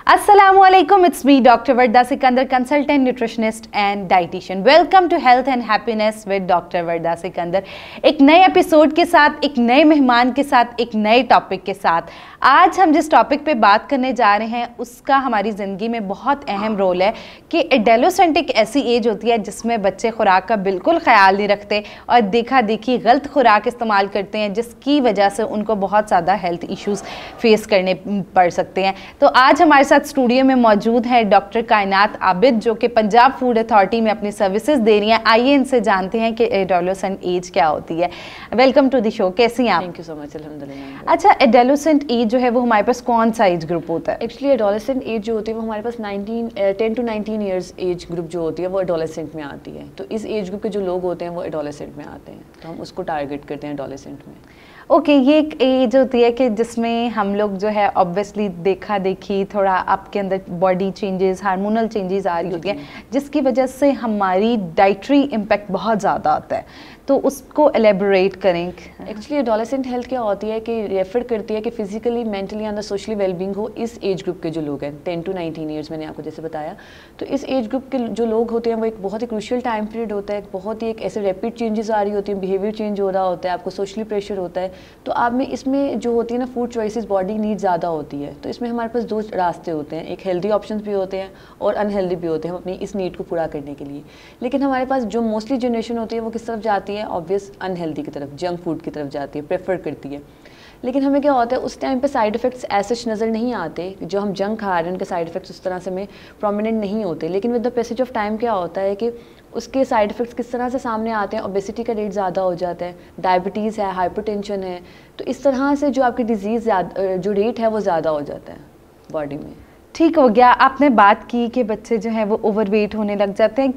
Assalamualaikum, it's me Dr. Varda Sikandar, consultant nutritionist and dietitian. Welcome to Health and Happiness with Dr. Varda Sikandar. एक नए episode के साथ, एक नए मेहमान के साथ, एक नए टॉपिक के साथ। आज हम जिस टॉपिक पे बात करने जा रहे हैं उसका हमारी ज़िंदगी में बहुत अहम रोल है कि एडोलेसेंट एक ऐसी एज होती है जिसमें बच्चे खुराक का बिल्कुल ख्याल नहीं रखते और देखा देखी गलत खुराक इस्तेमाल करते हैं, जिसकी वजह से उनको बहुत ज़्यादा हेल्थ इश्यूज़ फेस करने पड़ सकते हैं। तो आज हमारे साथ स्टूडियो में मौजूद है डॉक्टर कायनात आबिद, जो कि पंजाब फूड अथॉरिटी में अपनी सर्विसेज दे रही हैं। आइए इनसे जानते हैं कि एडोलेसेंट एज क्या होती है। वेलकम टू द शो, कैसी हैं आप? Thank you so much. अल्हम्दुलिल्लाह। अच्छा, एडोलेसेंट एज जो है वो हमारे पास कौन सा एज ग्रुप होता है? एक्चुअली एडोलेसेंट एज जो होती है वो हमारे पास 10 to 19 ईयर्स एज ग्रुप जो होती है वो एडोलेसेंट में आती है। तो इस एज ग्रुप के जो लोग होते हैं वो एडोलेसेंट में आते हैं, तो हम उसको टारगेट करते हैं एडोलेसेंट में। ओके, ये एक एज होती है कि जिसमें हम लोग जो है ऑब्वियसली देखा देखी थोड़ा आपके अंदर बॉडी चेंजेस, हार्मोनल चेंजेस आ रही होती है, जिसकी वजह से हमारी डाइटरी इम्पैक्ट बहुत ज़्यादा आता है। तो उसको एलेबोरेट करें। एक्चुअली एडोलेसेंट हेल्थ क्या होती है कि रेफर करती है कि physically, mentally and socially wellbeing हो इस एज ग्रुप के जो लोग हैं 10 to 19 ईयर्स, मैंने आपको जैसे बताया। तो इस एज ग्रुप के जो लोग होते हैं वो एक बहुत ही क्रूशियल टाइम पीरियड होता है, बहुत ही एक ऐसे रैपिड चेंजेस आ रही होती हैं, बिहेवियर चेंज हो रहा होता है, आपको सोशली प्रेशर होता है। तो आप में इसमें जो होती है ना फूड चॉइसेस, बॉडी नीड ज़्यादा होती है। तो इसमें हमारे पास दो रास्ते होते हैं, एक हेल्दी ऑप्शंस भी होते हैं और अनहेल्दी भी होते हैं हम अपनी इस नीड को पूरा करने के लिए। लेकिन हमारे पास जो मोस्टली जनरेशन होती है वो किस तरफ जाती है? ऑब्वियस अनहेल्दी की तरफ, जंक फूड की तरफ जाती है, प्रेफर करती है। लेकिन हमें क्या होता है उस टाइम पे साइड इफ़ेक्ट्स ऐसे नज़र नहीं आते, जो हम जंक खा रहे हैं उनके साइड इफ़ेक्ट्स उस तरह से हमें प्रोमिनेंट नहीं होते। लेकिन with the passage of time क्या होता है कि उसके साइड इफ़ेक्ट्स किस तरह से सामने आते हैं। ओबेसिटी का रेट ज़्यादा हो जाता है, डायबिटीज़ है, हाइपरटेंशन है। तो इस तरह से जो आपकी डिजीज़ जो रेट है वो ज़्यादा हो जाता है बॉडी में। ठीक हो गया। आपने बात की कि बच्चे जो हैं वो ओवरवेट होने लग जाते हैं।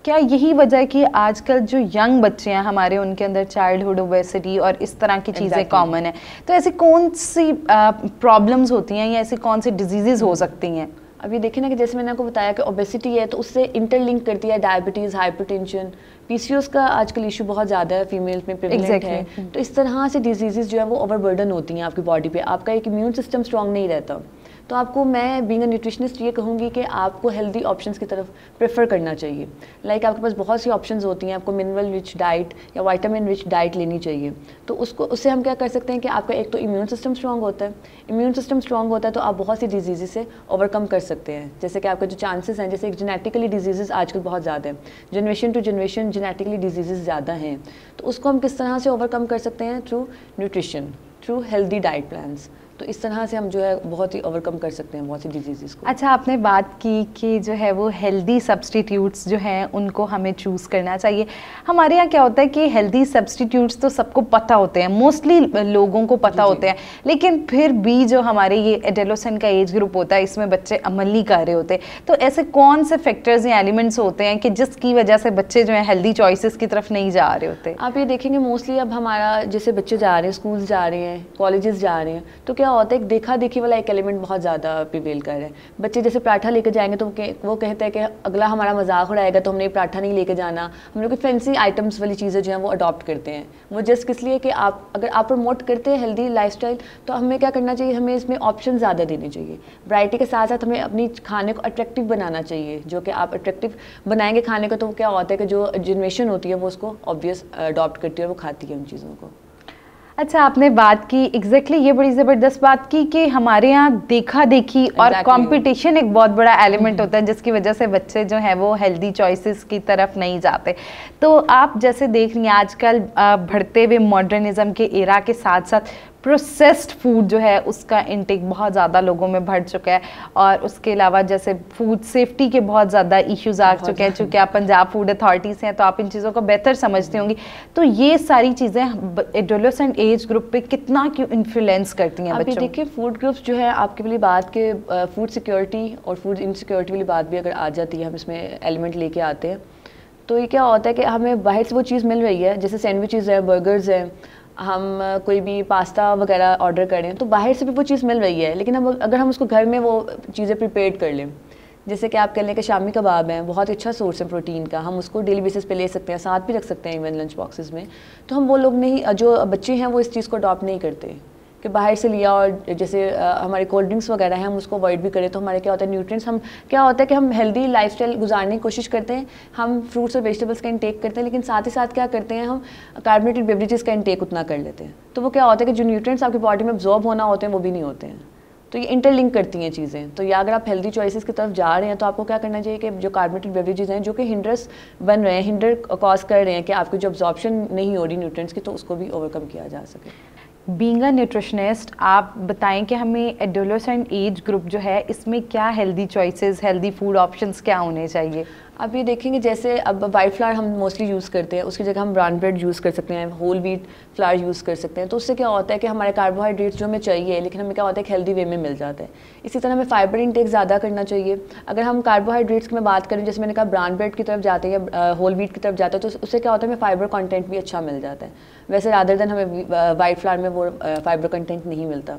क्या यही वजह है कि आजकल जो यंग बच्चे हैं हमारे, उनके अंदर चाइल्डहुड ओबेसिटी और इस तरह की चीज़ें कॉमन है? तो ऐसी कौन सी प्रॉब्लम्स होती हैं या ऐसी कौन सी डिजीज़ हो सकती हैं? अभी देखिए ना कि जैसे मैंने आपको बताया कि ओबेसिटी है तो उससे इंटरलिंक करती है डायबिटीज़, हाइपरटेंशन, पीसीओएस का आजकल इशू बहुत ज़्यादा है, फीमेल्स में प्रेवलेंट है। तो इस तरह से डिजीज़ जो है वो ओवरबर्डन होती हैं आपकी बॉडी पे, आपका एक इम्यून सिस्टम स्ट्रॉन्ग नहीं रहता। तो आपको मैं बीइंग अ न्यूट्रिशनिस्ट ये कहूँगी कि आपको हेल्दी ऑप्शंस की तरफ प्रेफर करना चाहिए। लाइक आपके पास बहुत सी ऑप्शंस होती हैं, आपको मिनरल रिच डाइट या विटामिन रिच डाइट लेनी चाहिए। तो उससे हम क्या कर सकते हैं कि आपका एक तो इम्यून सिस्टम स्ट्रॉन्ग होता है, इम्यून सिस्टम स्ट्रॉन्ग होता है तो आप बहुत सी डिजीज़ से ओवरकम कर सकते हैं। जैसे कि आपके जो चांसेस हैं, जैसे जेनेटिकली डिजीज़ आजकल बहुत ज़्यादा है, generation to generation genetically diseases ज़्यादा हैं। तो उसको हम किस तरह से ओवरकम कर सकते हैं? Through nutrition, through healthy diet plans. तो इस तरह से हम जो है बहुत ही ओवरकम कर सकते हैं बहुत सी डिजीज़ को। अच्छा, आपने बात की कि जो है वो हेल्दी सब्सटीट्यूट्स जो हैं उनको हमें चूज़ करना चाहिए। हमारे यहाँ क्या होता है कि हेल्दी सब्सटीट्यूट्स तो सबको पता होते हैं, मोस्टली लोगों को पता होते हैं, लेकिन फिर भी जो हमारे ये एडोलेसेंट का एज ग्रुप होता है इसमें बच्चे अमल नहीं कर रहे होते। तो ऐसे कौन से फैक्टर्स या एलिमेंट्स होते हैं कि जिसकी वजह से बच्चे जो है हेल्दी चॉइसेस की तरफ नहीं जा रहे होते? आप ये देखेंगे मोस्टली अब हमारा जैसे बच्चे जा रहे हैं, स्कूल जा रहे हैं, कॉलेजेस जा रहे हैं, तो क्या होता है एक देखा देखी वाला एक एलिमेंट बहुत ज़्यादा प्रिवेल कर रहा है। बच्चे जैसे पराठा लेकर जाएंगे तो वो कहते हैं कि अगला हमारा मजाक उड़ाएगा तो हमने पराठा नहीं लेके जाना। हम लोग फैंसी आइटम्स वाली चीज़ें जो हैं वो अडॉप्ट करते हैं। वो जस्ट किस लिए कि अगर आप प्रमोट करते हैं हेल्दी लाइफस्टाइल तो हमें क्या करना चाहिए, हमें इसमें ऑप्शन ज़्यादा देने चाहिए। वैरायटी के साथ साथ हमें अपनी खाने को अट्रैक्टिव बनाना चाहिए। जो कि आप अट्रैक्टिव बनाएंगे खाने को तो क्या होता है कि जो जनरेशन होती है वो उसको ऑब्वियस अडॉप्ट करती है और वो खाती है उन चीज़ों को। अच्छा, आपने बात की एग्जैक्टली ये बड़ी ज़बरदस्त बात की कि हमारे यहाँ देखा देखी और कंपटीशन एक बहुत बड़ा एलिमेंट होता है जिसकी वजह से बच्चे जो है वो हेल्दी चॉइसेस की तरफ नहीं जाते। तो आप जैसे देख रही हैं आजकल बढ़ते हुए मॉडर्निज्म के एरा के साथ साथ प्रोसेस्ड फूड जो है उसका इंटेक बहुत ज़्यादा लोगों में बढ़ चुका है, और उसके अलावा जैसे फूड सेफ्टी के बहुत ज़्यादा इश्यूज आ चुके हैं। चूँकि आप पंजाब फूड अथॉरिटी से हैं तो आप इन चीज़ों को बेहतर समझती होंगी। तो ये सारी चीज़ें एडोलेसेंट एज ग्रुप पे कितना क्यों इन्फ्लुएंस करती हैं बच्चों? देखिए फूड ग्रुप्स जो है आपके वाली बात के फूड सिक्योरिटी और फूड इनसिक्योरिटी वाली बात भी अगर आ जाती है, हम इसमें एलिमेंट लेके आते हैं तो ये क्या होता है कि हमें बाहर से वो चीज़ मिल रही है, जैसे सैंडविचेज़ है, बर्गर्स हैं, हम कोई भी पास्ता वगैरह ऑर्डर करें तो बाहर से भी वो चीज़ मिल रही है। लेकिन अब अगर हम उसको घर में वो चीज़ें प्रिपेयर कर लें, जैसे कि आप कह लें कि शामी कबाब हैं, बहुत अच्छा सोर्स है प्रोटीन का, हम उसको डेली बेसिस पे ले सकते हैं, साथ भी रख सकते हैं इवन लंच बॉक्सेस में। तो हम वो लोग नहीं, जो बच्चे हैं वो इस चीज़ को अडॉप्ट नहीं करते। कि बाहर से लिया और जैसे हमारे कोल्ड ड्रिंक्स वगैरह हैं हम उसको अवॉइड भी करें तो हमारे क्या होता है न्यूट्रिएंट्स, हम क्या होता है कि हम हेल्दी लाइफस्टाइल गुजारने की कोशिश करते हैं, हम फ्रूट्स और वेजिटेबल्स का इंटेक करते हैं, लेकिन साथ ही साथ क्या करते हैं हम कार्बोनेटेड बेवरेजेस का इंटेक उतना कर लेते हैं, तो वो क्या होता है कि जो न्यूट्रिएंट्स आपकी बॉडी में अब्जॉर्ब होना होते हैं वो भी नहीं होते हैं। तो ये इंटरलिंक करती हैं चीज़ें। तो या अगर आप हेल्दी चॉइसेस की तरफ जा रहे हैं तो आपको क्या करना चाहिए कि जो कार्बोनेटेड बेवरेजेस हैं जो कि हिंडर्स बन रहे हैं, हिंडर कॉज कर रहे हैं कि आपकी जो अब्जॉर्प्शन नहीं हो रही न्यूट्रिएंट्स की, तो उसको भी ओवरकम किया जा सके। बीइंग अ न्यूट्रिशनिस्ट, आप बताएं कि हमें एडोलेसेंट एज ग्रुप जो है इसमें क्या healthy choices, healthy food options क्या होने चाहिए? आप ये देखेंगे जैसे अब वाइट फ्लावर हम मोस्टली यूज़ करते हैं, उसकी जगह हम ब्राउन ब्रेड यूज़ कर सकते हैं, होल व्हीट फ्लावर यूज़ कर सकते हैं, तो उससे क्या होता है कि हमारे कार्बोहाइड्रेट्स जो हमें चाहिए लेकिन हमें क्या होता है कि हेल्दी वे में मिल जाता है। इसी तरह हमें फाइबर इंटेक ज़्यादा करना चाहिए। अगर हम कार्बोहाइड्रेट्स की मैं बात करें, जैसे मैंने कहा ब्राउन ब्रेड की तरफ जाते हैं या होल व्हीट की तरफ जाते हैं, तो उससे क्या होता है हमें फाइबर कंटेंट भी अच्छा मिल जाता है, वैसे रादर देन हमें वाइट फ्लावर में वो फाइबर कंटेंट नहीं मिलता।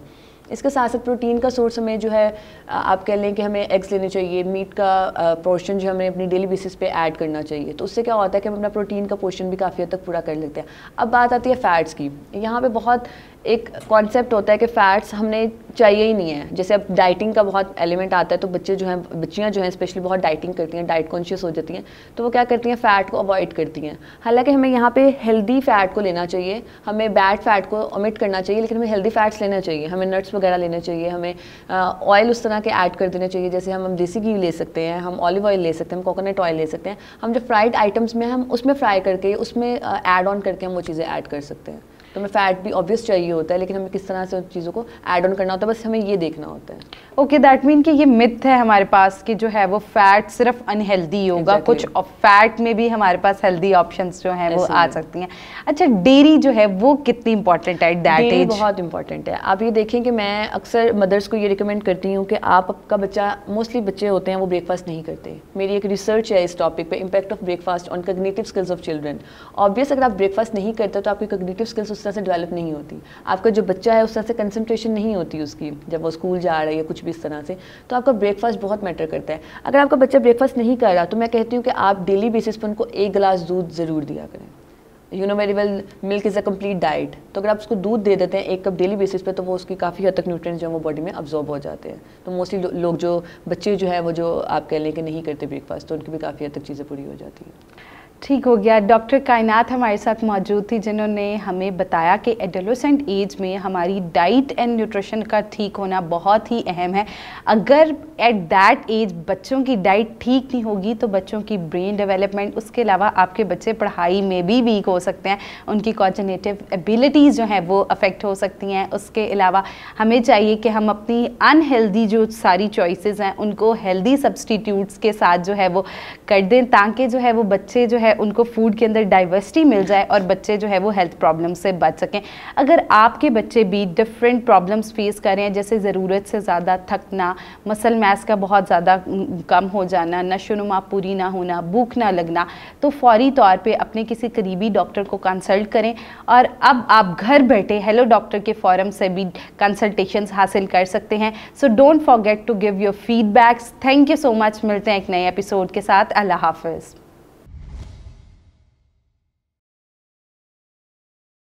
इसके साथ साथ प्रोटीन का सोर्स हमें जो है आप कह लें कि हमें एग्स लेने चाहिए, मीट का पोर्शन जो हमें अपनी डेली बेसिस पे ऐड करना चाहिए, तो उससे क्या होता है कि हम अपना प्रोटीन का पोर्शन भी काफ़ी हद तक पूरा कर लेते हैं। अब बात आती है फ़ैट्स की। यहाँ पे बहुत एक कॉन्सेप्ट होता है कि फ़ैट्स हमने चाहिए ही नहीं है। जैसे अब डाइटिंग का बहुत एलिमेंट आता है, तो बच्चे जो हैं, बच्चियाँ जो हैं स्पेशली बहुत डाइटिंग करती हैं, डाइट कॉन्शियस हो जाती हैं, तो वो क्या करती हैं फ़ैट को अवॉइड करती हैं। हालांकि हमें यहाँ पे हेल्दी फ़ैट को लेना चाहिए, हमें बैड फ़ैट को ओमिट करना चाहिए, लेकिन हमें हेल्दी फ़ैट्स लेना चाहिए, हमें नट्स वगैरह लेने चाहिए, हमें ऑयल उस तरह के ऐड कर देने चाहिए, जैसे हम देसी घी ले सकते हैं, हम ऑलिव ऑयल ले सकते हैं, हम कोकोनट ऑयल ले सकते हैं, हम जो फ्राइड आइटम्स में हम उसमें फ्राई करके उसमें ऐड ऑन करके हम वो चीज़ें ऐड कर सकते हैं। तो हमें फ़ैट भी ऑब्वियस चाहिए होता है, लेकिन हमें किस तरह से उन चीज़ों को ऐड ऑन करना होता है, बस हमें ये देखना होता है। ओके, दैट मीन कि ये मिथ है हमारे पास कि जो है वो फैट सिर्फ अनहेल्दी होगा, कुछ फैट में भी हमारे पास हेल्दी ऑप्शंस जो हैं वो आ सकती हैं। अच्छा, डेयरी जो है वो कितनी इंपॉर्टेंट है एट दैट एज? बहुत इंपॉर्टेंट है। आप ये देखें कि मैं अक्सर मदर्स को ये रिकमेंड करती हूँ कि आपका बच्चा, मोस्टली बच्चे होते हैं वो ब्रेकफास्ट नहीं करते। मेरी एक रिसर्च है इस टॉपिक पे, impact of breakfast on cognitive skills of children. Obvious अगर आप ब्रेकफास्ट नहीं करते तो आपकी कॉग्निटिव स्किल्स उस तरह से डेवलप नहीं होती, आपका जो बच्चा है उस तरह से कंसंट्रेशन नहीं होती उसकी जब वो स्कूल जा रहा है या कुछ भी इस तरह से, तो आपका ब्रेकफास्ट बहुत मैटर करता है। अगर आपका बच्चा ब्रेकफास्ट नहीं कर रहा तो मैं कहती हूँ कि आप डेली बेसिस पर उनको 1 गिलास दूध ज़रूर दिया करें। You know very well, milk is a complete diet. तो अगर आप उसको दूध दे देते हैं 1 कप डेली बेसिस पे, तो वो उसकी काफ़ी हद तक न्यूट्रिएंट्स जो है वो बॉडी में अब्जॉर्ब हो जाते हैं। तो मोस्टली लोग जो बच्चे जो है वो जो आप कह लें कि नहीं करते ब्रेकफास्ट, तो उनकी भी काफ़ी हद तक चीज़ें पूरी हो जाती हैं। ठीक हो गया। डॉक्टर कायनात हमारे साथ मौजूद थी जिन्होंने हमें बताया कि एडोलेसेंट एज में हमारी डाइट एंड न्यूट्रिशन का ठीक होना बहुत ही अहम है। अगर एट दैट एज बच्चों की डाइट ठीक नहीं होगी तो बच्चों की ब्रेन डेवलपमेंट, उसके अलावा आपके बच्चे पढ़ाई में भी वीक हो सकते हैं, उनकी कॉग्निटिव एबिलिटीज़ जो हैं वो अफेक्ट हो सकती हैं। उसके अलावा हमें चाहिए कि हम अपनी अनहेल्दी जो सारी चॉइसेस हैं उनको हेल्दी सब्सटीट्यूट्स के साथ जो है वो कर दें, ताकि जो है वो बच्चे जो है उनको फूड के अंदर डाइवर्सिटी मिल जाए और बच्चे जो है वो हेल्थ प्रॉब्लम से बच सकें। अगर आपके बच्चे भी डिफरेंट प्रॉब्लम्स फेस कर रहे हैं, जैसे ज़रूरत से ज़्यादा थकना, मसल मास का बहुत ज़्यादा कम हो जाना, नशोनुमा पूरी ना होना, भूख ना लगना, तो फौरी तौर पे अपने किसी करीबी डॉक्टर को कंसल्ट करें। और अब आप घर बैठे हेलो डॉक्टर के फोरम से भी कंसल्टेशंस हासिल कर सकते हैं। So don't forget to give your feedbacks. Thank you so much. मिलते हैं एक नए एपिसोड के साथ। अल्लाह हाफिज़।